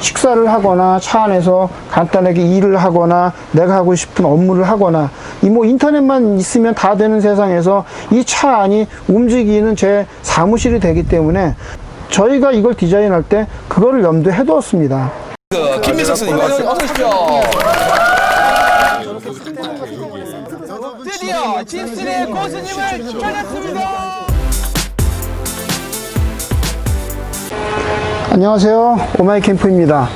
식사를 하거나 차 안에서 간단하게 일을 하거나 내가 하고 싶은 업무를 하거나 뭐 인터넷만 있으면 다 되는 세상에서 이 차 안이 움직이는 제 사무실이 되기 때문에 저희가 이걸 디자인할 때 그거를 염두에 해두었습니다. 김민석 선생님 어서 오십시오. 드디어 집순의 고수님을 찾았습니다. 안녕하세요, 오마이캠프입니다.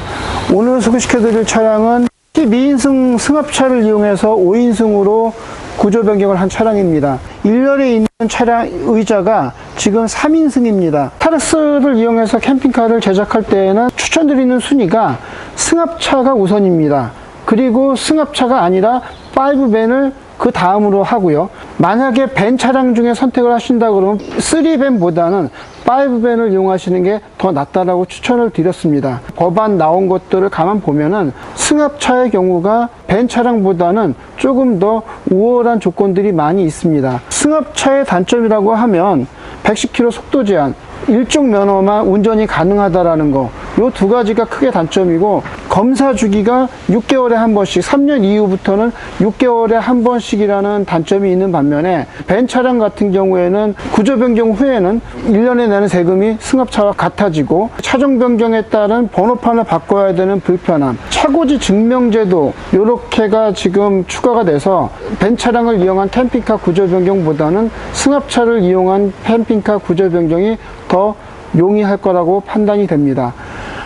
오늘 소개시켜드릴 차량은 12인승 승합차를 이용해서 5인승으로 구조 변경을 한 차량입니다. 1열에 있는 차량 의자가 지금 3인승입니다. 타르스를 이용해서 캠핑카를 제작할 때에는 추천드리는 순위가 승합차가 우선입니다. 그리고 승합차가 아니라 5밴을 그 다음으로 하고요. 만약에 밴 차량 중에 선택을 하신다 그러면 3밴보다는 5밴을 이용하시는 게 더 낫다라고 추천을 드렸습니다. 법안 나온 것들을 가만 보면은 승합차의 경우가 밴 차량보다는 조금 더 우월한 조건들이 많이 있습니다. 승합차의 단점이라고 하면 110km 속도 제한, 일종 면허만 운전이 가능하다라는 거, 요 두 가지가 크게 단점이고, 검사 주기가 6개월에 한 번씩, 3년 이후부터는 6개월에 한 번씩이라는 단점이 있는 반면에 밴 차량 같은 경우에는 구조 변경 후에는 1년에 내는 세금이 승합차와 같아지고, 차종 변경에 따른 번호판을 바꿔야 되는 불편함, 차고지 증명제도 요렇게가 지금 추가가 돼서 밴 차량을 이용한 캠핑카 구조 변경보다는 승합차를 이용한 캠핑카 구조 변경이 더 용이할 거라고 판단이 됩니다.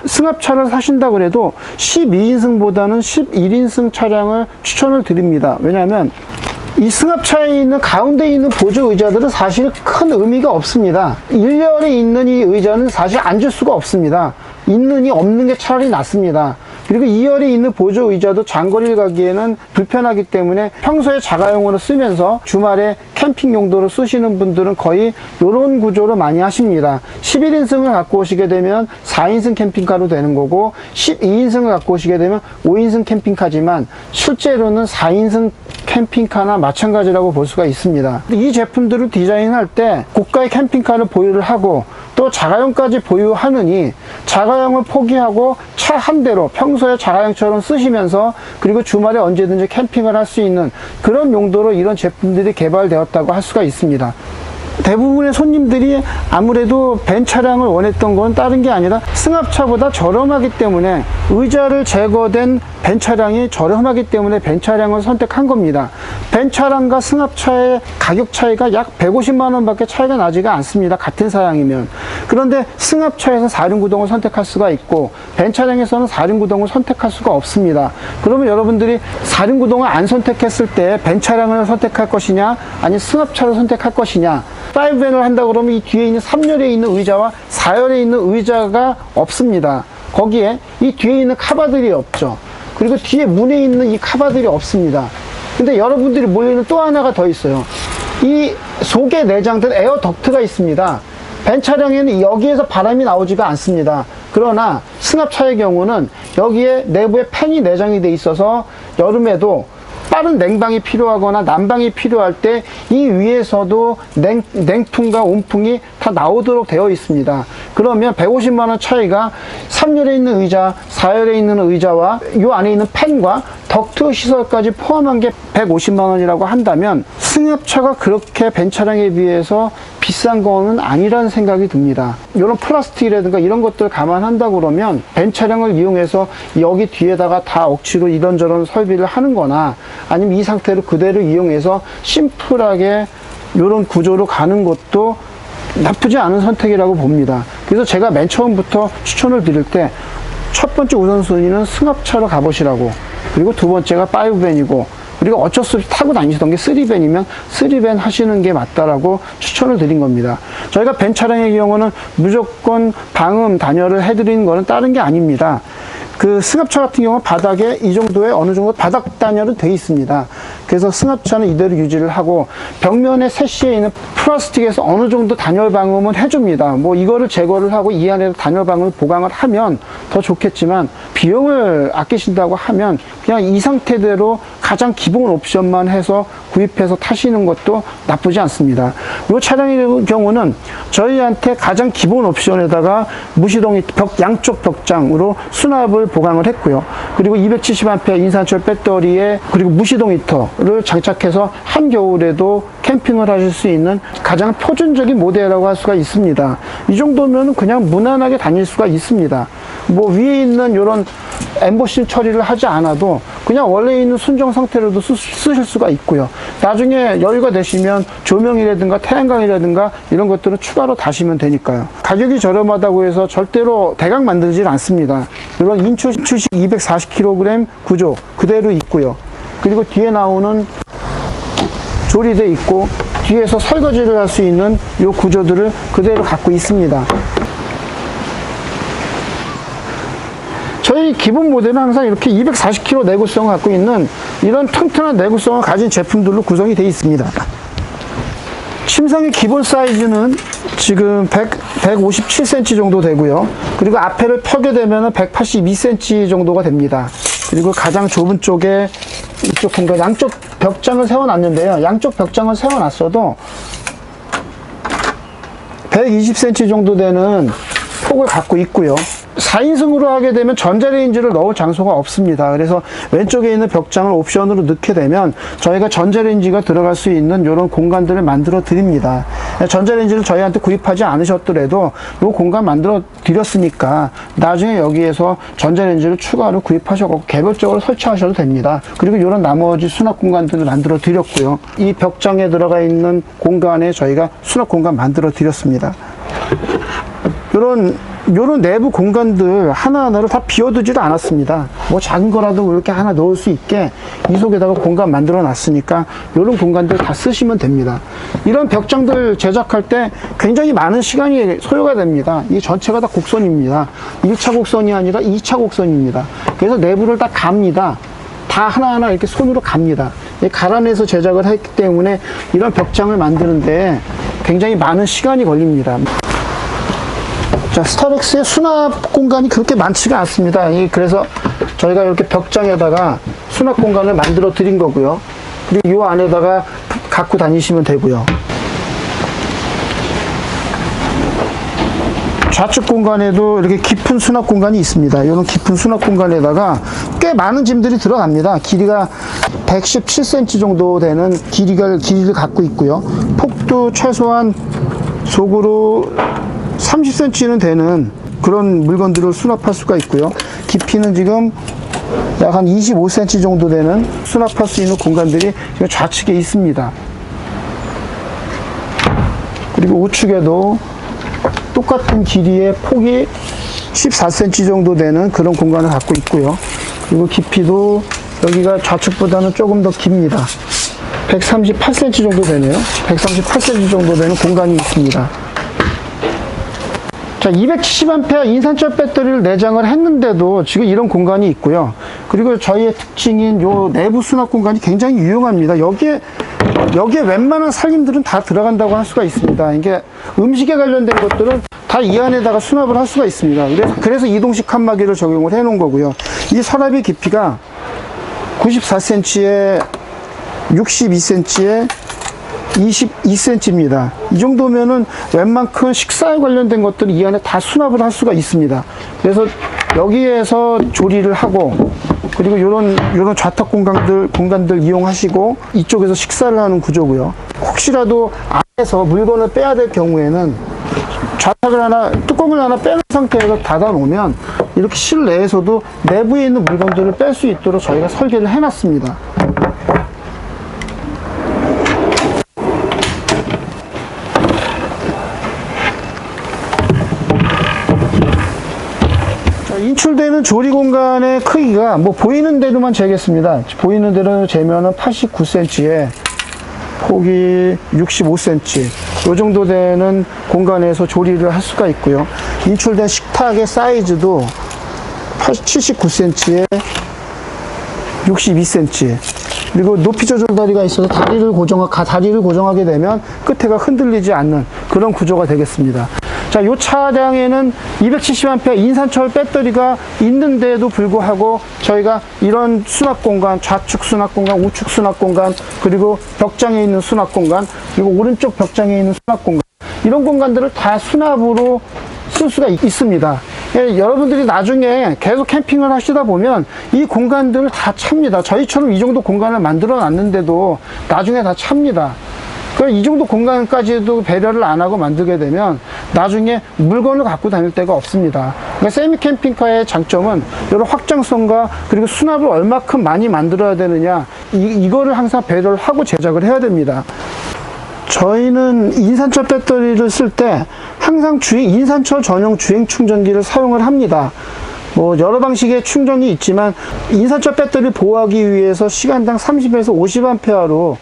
승합차를 사신다 그래도 12인승보다는 11인승 차량을 추천을 드립니다. 왜냐하면 이 승합차에 있는 가운데 있는 보조 의자들은 사실 큰 의미가 없습니다. 1열에 있는 이 의자는 사실 앉을 수가 없습니다. 있느니 없는 게 차라리 낫습니다. 그리고 2열에 있는 보조 의자도 장거리를 가기에는 불편하기 때문에 평소에 자가용으로 쓰면서 주말에 캠핑 용도로 쓰시는 분들은 거의 이런 구조로 많이 하십니다. 11인승을 갖고 오시게 되면 4인승 캠핑카로 되는 거고, 12인승을 갖고 오시게 되면 5인승 캠핑카지만 실제로는 4인승 캠핑카나 마찬가지라고 볼 수가 있습니다. 이 제품들을 디자인할 때 고가의 캠핑카를 보유를 하고 또 자가용까지 보유하느니 자가용을 포기하고 차 한 대로 평소에 자가용처럼 쓰시면서 그리고 주말에 언제든지 캠핑을 할 수 있는 그런 용도로 이런 제품들이 개발되었다고 할 수가 있습니다. 대부분의 손님들이 아무래도 밴 차량을 원했던 건 다른 게 아니라 승합차보다 저렴하기 때문에, 의자를 제거된 밴 차량이 저렴하기 때문에 밴 차량을 선택한 겁니다. 밴 차량과 승합차의 가격 차이가 약 150만 원 밖에 차이가 나지가 않습니다. 같은 사양이면. 그런데 승합차에서 4륜 구동을 선택할 수가 있고 밴 차량에서는 4륜 구동을 선택할 수가 없습니다. 그러면 여러분들이 4륜 구동을 안 선택했을 때 밴 차량을 선택할 것이냐 아니면 승합차를 선택할 것이냐, 5밴을 한다 그러면 이 뒤에 있는 3열에 있는 의자와 4열에 있는 의자가 없습니다. 거기에 이 뒤에 있는 카바들이 없죠. 그리고 뒤에 문에 있는 이 카바들이 없습니다. 근데 여러분들이 모르는 또 하나가 더 있어요. 이 속에 내장된 에어 덕트가 있습니다. 밴 차량에는 여기에서 바람이 나오지가 않습니다. 그러나 승합차의 경우는 여기에 내부에 팬이 내장이 돼 있어서 여름에도 빠른 냉방이 필요하거나 난방이 필요할 때 이 위에서도 냉풍과 온풍이 다 나오도록 되어 있습니다. 그러면 150만 원 차이가 3열에 있는 의자, 4열에 있는 의자와 이 안에 있는 팬과 덕트 시설까지 포함한 게 150만 원이라고 한다면 승합차가 그렇게 밴 차량에 비해서 비싼 거는 아니라는 생각이 듭니다. 이런 플라스틱이라든가 이런 것들을 감안한다 그러면 밴 차량을 이용해서 여기 뒤에다가 다 억지로 이런저런 설비를 하는 거나 아니면 이 상태로 그대로 이용해서 심플하게 이런 구조로 가는 것도 나쁘지 않은 선택이라고 봅니다. 그래서 제가 맨 처음부터 추천을 드릴 때 첫 번째 우선순위는 승합차로 가보시라고, 그리고 두 번째가 5밴이고, 그리고 어쩔 수 없이 타고 다니시던 게 3밴이면 3밴 하시는 게 맞다라고 추천을 드린 겁니다. 저희가 밴 차량의 경우는 무조건 방음 단열을 해드리는 거는 다른 게 아닙니다. 그 승합차 같은 경우는 바닥에 이 정도의 어느 정도 바닥 단열은 돼 있습니다. 그래서 승합차는 이대로 유지를 하고 벽면에 세시에 있는 플라스틱에서 어느 정도 단열 방음은 해줍니다. 뭐 이거를 제거를 하고 이 안에서 단열 방음을 보강을 하면 더 좋겠지만 비용을 아끼신다고 하면 그냥 이 상태대로 가장 기본 옵션만 해서 구입해서 타시는 것도 나쁘지 않습니다. 이 차량의 경우는 저희한테 가장 기본 옵션에다가 무시동 양쪽 벽장으로 수납을 보강을 했고요. 그리고 270A 인산철 배터리에 그리고 무시동 히터를 장착해서 한겨울에도 캠핑을 하실 수 있는 가장 표준적인 모델이라고 할 수가 있습니다. 이 정도면 그냥 무난하게 다닐 수가 있습니다. 뭐 위에 있는 이런 엠보싱 처리를 하지 않아도 그냥 원래 있는 순정 상태로도 쓰실 수가 있고요. 나중에 여유가 되시면 조명이라든가 태양광이라든가 이런 것들은 추가로 다시면 되니까요. 가격이 저렴하다고 해서 절대로 대강 만들질 않습니다. 이런 인출식 240kg 구조 그대로 있고요. 그리고 뒤에 나오는 조리대 있고 뒤에서 설거지를 할 수 있는 이 구조들을 그대로 갖고 있습니다. 저희 기본 모델은 항상 이렇게 240kg 내구성을 갖고 있는 이런 튼튼한 내구성을 가진 제품들로 구성이 되어 있습니다. 침상의 기본 사이즈는 지금 157cm 정도 되고요. 그리고 앞에를 펴게 되면 182cm 정도가 됩니다. 그리고 가장 좁은 쪽에 이쪽 공간, 양쪽 벽장을 세워놨는데요. 양쪽 벽장을 세워놨어도 120cm 정도 되는 폭을 갖고 있고요. 4인승으로 하게 되면 전자레인지를 넣을 장소가 없습니다. 그래서 왼쪽에 있는 벽장을 옵션으로 넣게 되면 저희가 전자레인지가 들어갈 수 있는 이런 공간들을 만들어 드립니다. 전자레인지를 저희한테 구입하지 않으셨더라도 이 공간 만들어 드렸으니까 나중에 여기에서 전자레인지를 추가로 구입하셔서 개별적으로 설치하셔도 됩니다. 그리고 이런 나머지 수납 공간들을 만들어 드렸고요. 이 벽장에 들어가 있는 공간에 저희가 수납 공간 만들어 드렸습니다. 요런 내부 공간들 하나하나를 다 비워두지도 않았습니다. 뭐 작은 거라도 이렇게 하나 넣을 수 있게 이 속에다가 공간 만들어 놨으니까 요런 공간들 다 쓰시면 됩니다. 이런 벽장들 제작할 때 굉장히 많은 시간이 소요가 됩니다. 이 전체가 다 곡선입니다. 1차 곡선이 아니라 2차 곡선입니다. 그래서 내부를 다 갑니다. 다 하나하나 이렇게 손으로 갑니다. 갈아내서 제작을 했기 때문에 이런 벽장을 만드는데 굉장히 많은 시간이 걸립니다. 자, 스타렉스의 수납 공간이 그렇게 많지가 않습니다. 그래서 저희가 이렇게 벽장에다가 수납 공간을 만들어 드린 거고요. 그리고 이 안에다가 갖고 다니시면 되고요. 좌측 공간에도 이렇게 깊은 수납 공간이 있습니다. 이런 깊은 수납 공간에다가 꽤 많은 짐들이 들어갑니다. 길이가 117cm 정도 되는 길이를 갖고 있고요. 폭도 최소한 속으로 30cm는 되는 그런 물건들을 수납할 수가 있고요. 깊이는 지금 약 한 25cm 정도 되는 수납할 수 있는 공간들이 지금 좌측에 있습니다. 그리고 우측에도 똑같은 길이의 폭이 14cm 정도 되는 그런 공간을 갖고 있고요. 그리고 깊이도 여기가 좌측보다는 조금 더 깁니다. 138cm 정도 되네요. 138cm 정도 되는 공간이 있습니다. 자, 270A 인산철 배터리를 내장을 했는데도 지금 이런 공간이 있고요. 그리고 저희의 특징인 요 내부 수납 공간이 굉장히 유용합니다. 여기에 웬만한 살림들은 다 들어간다고 할 수가 있습니다. 이게 음식에 관련된 것들은 다 이 안에다가 수납을 할 수가 있습니다. 그래서 이동식 칸막이를 적용을 해 놓은 거고요. 이 서랍의 깊이가 94cm에 62cm에 22cm입니다. 이 정도면은 웬만큼 식사에 관련된 것들은 이 안에 다 수납을 할 수가 있습니다. 그래서 여기에서 조리를 하고 그리고 요런 좌탁 공간들 이용하시고 이쪽에서 식사를 하는 구조고요. 혹시라도 안에서 물건을 빼야 될 경우에는 뚜껑을 하나 빼는 상태에서 닫아 놓으면 이렇게 실내에서도 내부에 있는 물건들을 뺄 수 있도록 저희가 설계를 해 놨습니다. 인출되는 조리 공간의 크기가 뭐 보이는 대로만 재겠습니다. 보이는 대로 재면은 89cm에 폭이 65cm 이 정도 되는 공간에서 조리를 할 수가 있고요. 인출된 식탁의 사이즈도 79cm에 62cm 그리고 높이 조절 다리가 있어서 다리를 고정하게 되면 끝에가 흔들리지 않는 그런 구조가 되겠습니다. 자, 이 차량에는 270A 인산철 배터리가 있는데도 불구하고 저희가 이런 수납 공간, 좌측 수납 공간, 우측 수납 공간, 그리고 벽장에 있는 수납 공간, 그리고 오른쪽 벽장에 있는 수납 공간, 이런 공간들을 다 수납으로 쓸 수가 있습니다. 여러분들이 나중에 계속 캠핑을 하시다 보면 이 공간들을 다 찹니다. 저희처럼 이 정도 공간을 만들어 놨는데도 나중에 다 찹니다. 이 정도 공간까지도 배려를 안 하고 만들게 되면 나중에 물건을 갖고 다닐 데가 없습니다. 그러니까 세미 캠핑카의 장점은 이런 확장성과 그리고 수납을 얼마큼 많이 만들어야 되느냐, 이거를 항상 배려를 하고 제작을 해야 됩니다. 저희는 인산철 배터리를 쓸 때 항상 인산철 전용 주행 충전기를 사용을 합니다. 여러 방식의 충전이 있지만 인산철 배터리를 보호하기 위해서 시간당 30에서 50A로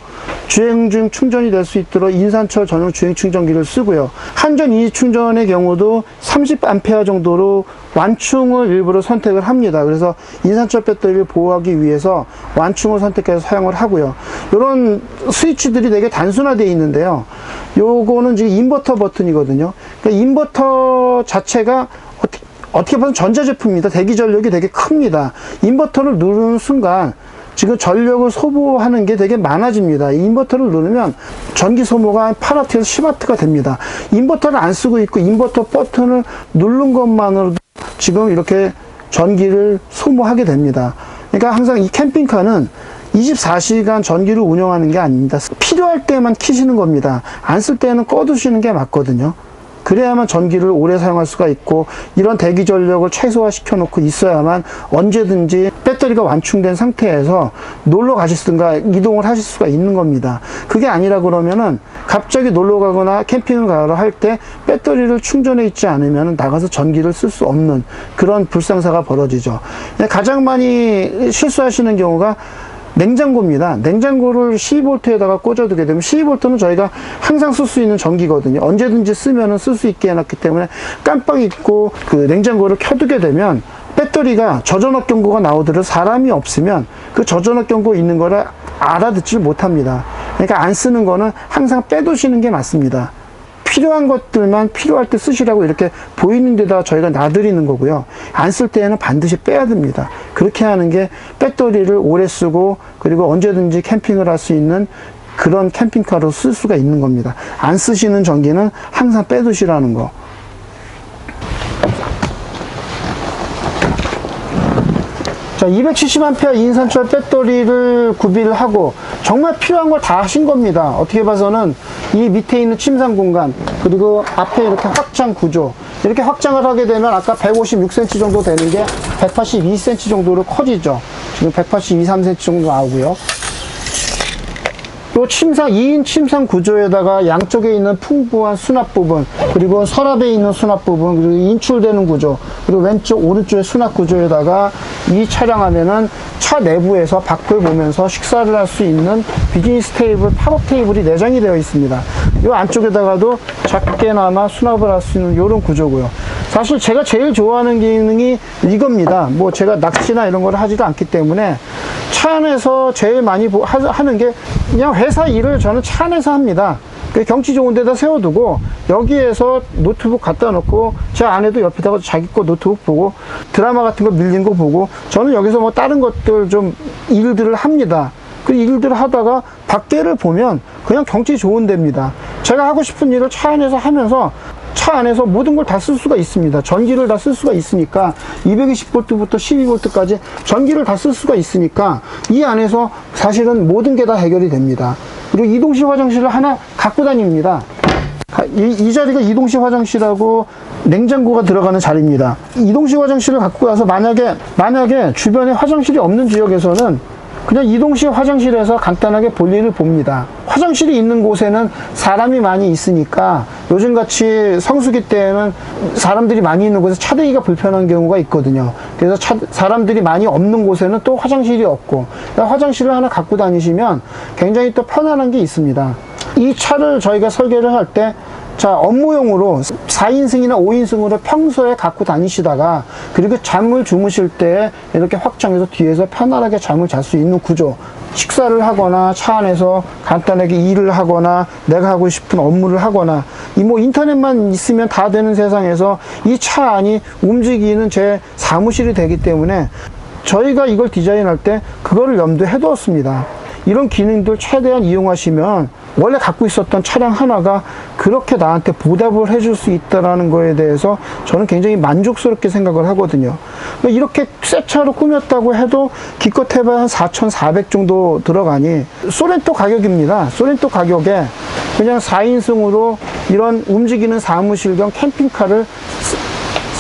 주행 중 충전이 될 수 있도록 인산철 전용 주행 충전기를 쓰고요. 한전 이지 충전의 경우도 30A 정도로 완충을 일부러 선택을 합니다. 그래서 인산철 배터리를 보호하기 위해서 완충을 선택해서 사용을 하고요. 이런 스위치들이 되게 단순화되어 있는데요. 요거는 지금 인버터 버튼이거든요. 그러니까 인버터 자체가 어떻게 보면 전자제품입니다. 대기 전력이 되게 큽니다. 인버터를 누르는 순간 지금 전력을 소모하는 게 되게 많아집니다. 이 인버터를 누르면 전기 소모가 한 8W에서 10W가 됩니다. 인버터를 안 쓰고 있고 인버터 버튼을 누른 것만으로도 지금 이렇게 전기를 소모하게 됩니다. 그러니까 항상 이 캠핑카는 24시간 전기를 운영하는 게 아닙니다. 필요할 때만 켜시는 겁니다. 안 쓸 때는 꺼두시는 게 맞거든요. 그래야만 전기를 오래 사용할 수가 있고, 이런 대기 전력을 최소화시켜 놓고 있어야만 언제든지 배터리가 완충된 상태에서 놀러 가시든가 이동을 하실 수가 있는 겁니다. 그게 아니라 그러면은 갑자기 놀러 가거나 캠핑을 가러 할 때 배터리를 충전해 있지 않으면 나가서 전기를 쓸 수 없는 그런 불상사가 벌어지죠. 가장 많이 실수하시는 경우가 냉장고입니다. 냉장고를 12V에다가 꽂아두게 되면, 12V는 저희가 항상 쓸 수 있는 전기거든요. 언제든지 쓰면은 쓸 수 있게 해놨기 때문에 깜빡 잊고 그 냉장고를 켜두게 되면 배터리가 저전압 경고가 나오더라도 사람이 없으면 그 저전압 경고 있는 거를 알아듣질 못합니다. 그러니까 안 쓰는 거는 항상 빼두시는 게 맞습니다. 필요한 것들만 필요할 때 쓰시라고 이렇게 보이는 데다 저희가 놔드리는 거고요. 안 쓸 때에는 반드시 빼야 됩니다. 그렇게 하는 게 배터리를 오래 쓰고 그리고 언제든지 캠핑을 할 수 있는 그런 캠핑카로 쓸 수가 있는 겁니다. 안 쓰시는 전기는 항상 빼두시라는 거. 자, 270A 인산철 배터리를 구비를 하고 정말 필요한 걸 다 하신 겁니다. 어떻게 봐서는 이 밑에 있는 침상 공간, 그리고 앞에 이렇게 확장 구조, 이렇게 확장을 하게 되면 아까 156cm 정도 되는 게 182cm 정도로 커지죠. 지금 182, 3cm 정도 나오고요. 요 침상, 2인 침상 구조에다가 양쪽에 있는 풍부한 수납 부분, 그리고 서랍에 있는 수납 부분, 그리고 인출되는 구조, 그리고 왼쪽, 오른쪽의 수납 구조에다가 이 차량 안에는 차 내부에서 밖을 보면서 식사를 할 수 있는 비즈니스 테이블, 팝업 테이블이 내장이 되어 있습니다. 이 안쪽에다가도 작게나마 수납을 할 수 있는 이런 구조고요. 사실 제가 제일 좋아하는 기능이 이겁니다. 제가 낚시나 이런 걸 하지도 않기 때문에 차 안에서 제일 많이 하는 게 그냥 회사 일을 저는 차 안에서 합니다. 경치 좋은 데다 세워두고 여기에서 노트북 갖다 놓고 제 아내도 옆에다가 자기 거 노트북 보고 드라마 같은 거 밀린 거 보고 저는 여기서 다른 것들 좀 일들을 합니다. 그 일들을 하다가 밖에를 보면 그냥 경치 좋은 데입니다. 제가 하고 싶은 일을 차 안에서 하면서 차 안에서 모든 걸 다 쓸 수가 있습니다. 전기를 다 쓸 수가 있으니까 220V부터 12V까지 전기를 다 쓸 수가 있으니까 이 안에서 사실은 모든 게 다 해결이 됩니다. 그리고 이동식 화장실을 하나 갖고 다닙니다. 이 자리가 이동식 화장실하고 냉장고가 들어가는 자리입니다. 이동식 화장실을 갖고 가서 만약에 주변에 화장실이 없는 지역에서는 그냥 이동식 화장실에서 간단하게 볼일을 봅니다. 화장실이 있는 곳에는 사람이 많이 있으니까 요즘같이 성수기 때에는 사람들이 많이 있는 곳에 차대기가 불편한 경우가 있거든요. 그래서 사람들이 많이 없는 곳에는 또 화장실이 없고, 화장실을 하나 갖고 다니시면 굉장히 또 편안한 게 있습니다. 이 차를 저희가 설계를 할 때 자, 업무용으로 4인승이나 5인승으로 평소에 갖고 다니시다가 그리고 잠을 주무실 때 이렇게 확장해서 뒤에서 편안하게 잠을 잘 수 있는 구조. 식사를 하거나 차 안에서 간단하게 일을 하거나 내가 하고 싶은 업무를 하거나 이 뭐 인터넷만 있으면 다 되는 세상에서 이 차 안이 움직이는 제 사무실이 되기 때문에 저희가 이걸 디자인할 때 그거를 염두에 두었습니다. 이런 기능들 최대한 이용하시면 원래 갖고 있었던 차량 하나가 그렇게 나한테 보답을 해줄 수 있다는 거에 대해서 저는 굉장히 만족스럽게 생각을 하거든요. 이렇게 새 차로 꾸몄다고 해도 기껏 해봐야 한 4,400 정도 들어가니 소렌토 가격입니다. 소렌토 가격에 그냥 4인승으로 이런 움직이는 사무실 겸 캠핑카를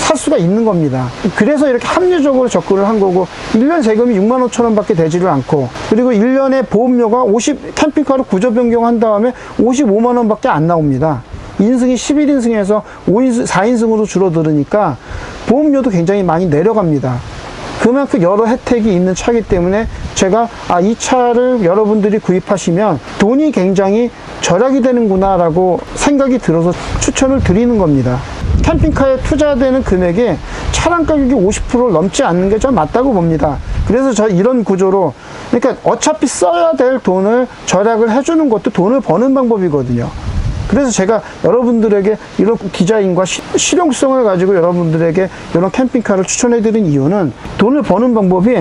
살 수가 있는 겁니다. 그래서 이렇게 합리적으로 접근을 한 거고 1년 세금이 65,000원 밖에 되지를 않고 그리고 1년에 보험료가 캠핑카로 구조 변경한 다음에 55만원 밖에 안 나옵니다. 인승이 11인승에서 4인승으로 줄어들으니까 보험료도 굉장히 많이 내려갑니다. 그만큼 여러 혜택이 있는 차이기 때문에 제가 이 차를 여러분들이 구입하시면 돈이 굉장히 절약이 되는구나 라고 생각이 들어서 추천을 드리는 겁니다. 캠핑카에 투자되는 금액이 차량 가격이 50%를 넘지 않는 게 좀 맞다고 봅니다. 그래서 저 이런 구조로 그러니까 어차피 써야 될 돈을 절약을 해주는 것도 돈을 버는 방법이거든요. 그래서 제가 여러분들에게 이런 디자인과 실용성을 가지고 여러분들에게 이런 캠핑카를 추천해 드린 이유는 돈을 버는 방법이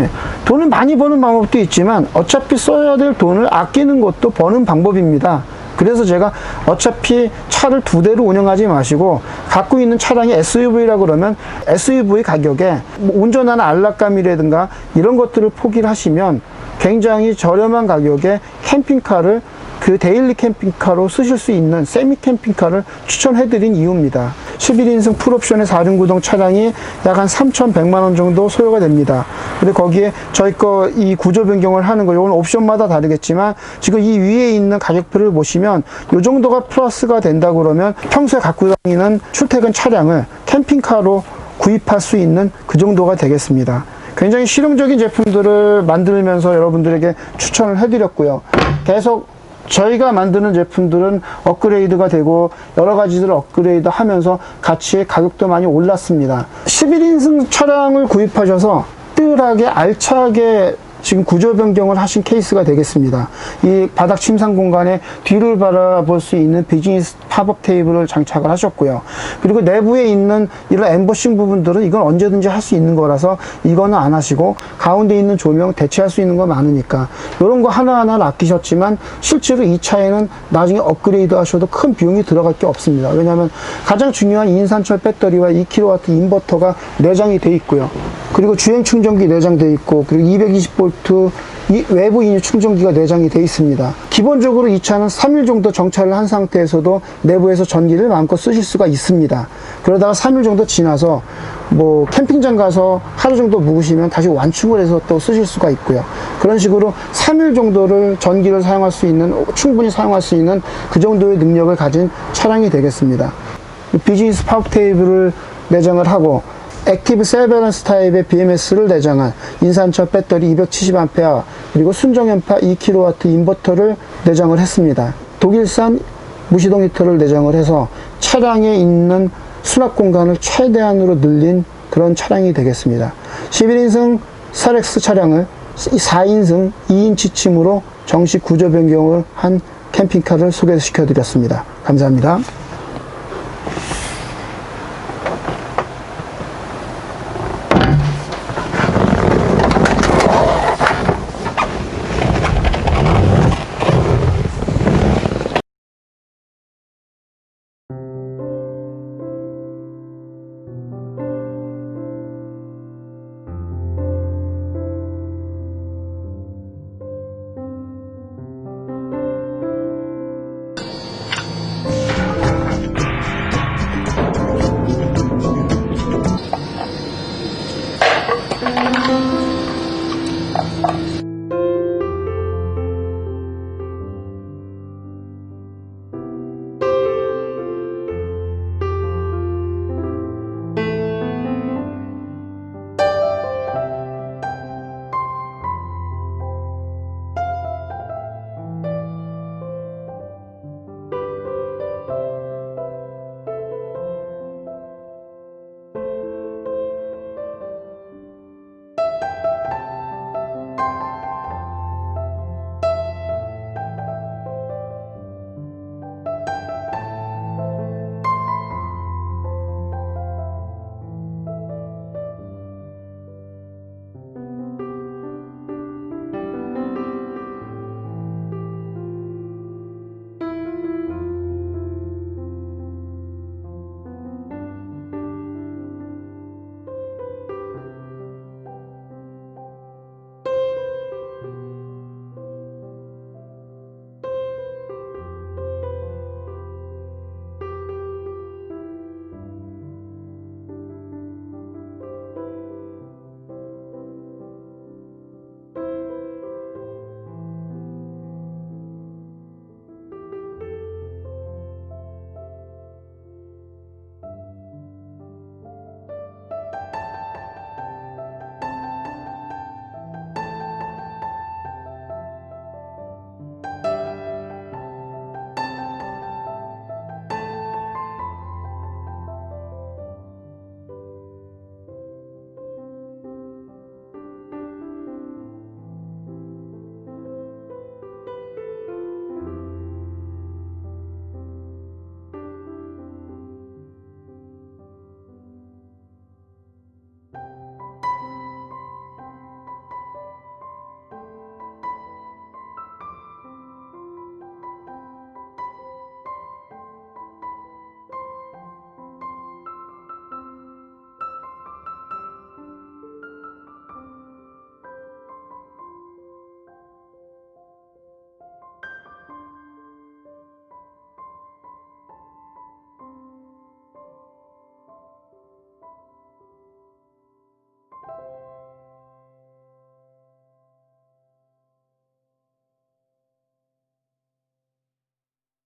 돈을 많이 버는 방법도 있지만 어차피 써야 될 돈을 아끼는 것도 버는 방법입니다. 그래서 제가 어차피 차를 두 대로 운영하지 마시고 갖고 있는 차량이 SUV라 그러면 SUV 가격에 운전하는 안락감이라든가 이런 것들을 포기를 하시면 굉장히 저렴한 가격에 캠핑카를 그 데일리 캠핑카로 쓰실 수 있는 세미 캠핑카를 추천해드린 이유입니다. 11인승 풀옵션의 4륜구동 차량이 약 한 3,100만원 정도 소요가 됩니다. 근데 거기에 저희 거 이 구조 변경을 하는 거, 이건 옵션마다 다르겠지만 지금 이 위에 있는 가격표를 보시면 이 정도가 플러스가 된다 그러면 평소에 갖고 다니는 출퇴근 차량을 캠핑카로 구입할 수 있는 그 정도가 되겠습니다. 굉장히 실용적인 제품들을 만들면서 여러분들에게 추천을 해드렸고요. 계속 저희가 만드는 제품들은 업그레이드가 되고 여러 가지들을 업그레이드 하면서 같이 가격도 많이 올랐습니다. 11인승 차량을 구입하셔서 뜰하게 알차게 지금 구조 변경을 하신 케이스가 되겠습니다. 이 바닥 침상 공간에 뒤를 바라볼 수 있는 비즈니스 팝업 테이블을 장착을 하셨고요. 그리고 내부에 있는 이런 엠보싱 부분들은 이건 언제든지 할 수 있는 거라서 이거는 안 하시고 가운데 있는 조명 대체할 수 있는 거 많으니까 이런 거 하나하나를 아끼셨지만 실제로 이 차에는 나중에 업그레이드 하셔도 큰 비용이 들어갈 게 없습니다. 왜냐하면 가장 중요한 인산철 배터리와 2kW 인버터가 내장이 돼 있고요. 그리고 주행 충전기 내장돼 있고 그리고 220V 외부 인유 충전기가 내장이 되어 있습니다. 기본적으로 이 차는 3일 정도 정차를 한 상태에서도 내부에서 전기를 마음껏 쓰실 수가 있습니다. 그러다가 3일 정도 지나서 뭐 캠핑장 가서 하루 정도 묵으시면 다시 완충을 해서 또 쓰실 수가 있고요. 그런 식으로 3일 정도를 전기를 사용할 수 있는, 충분히 사용할 수 있는 그 정도의 능력을 가진 차량이 되겠습니다. 비즈니스 팝업 테이블을 내장을 하고 액티브 셀 밸런스 타입의 BMS를 내장한 인산철 배터리 270A 그리고 순정연파 2kW 인버터를 내장을 했습니다. 독일산 무시동 히터를 내장을 해서 차량에 있는 수납 공간을 최대한으로 늘린 그런 차량이 되겠습니다. 11인승 스타렉스 차량을 4인승 2인치 침으로 정식 구조 변경을 한 캠핑카를 소개시켜 드렸습니다. 감사합니다.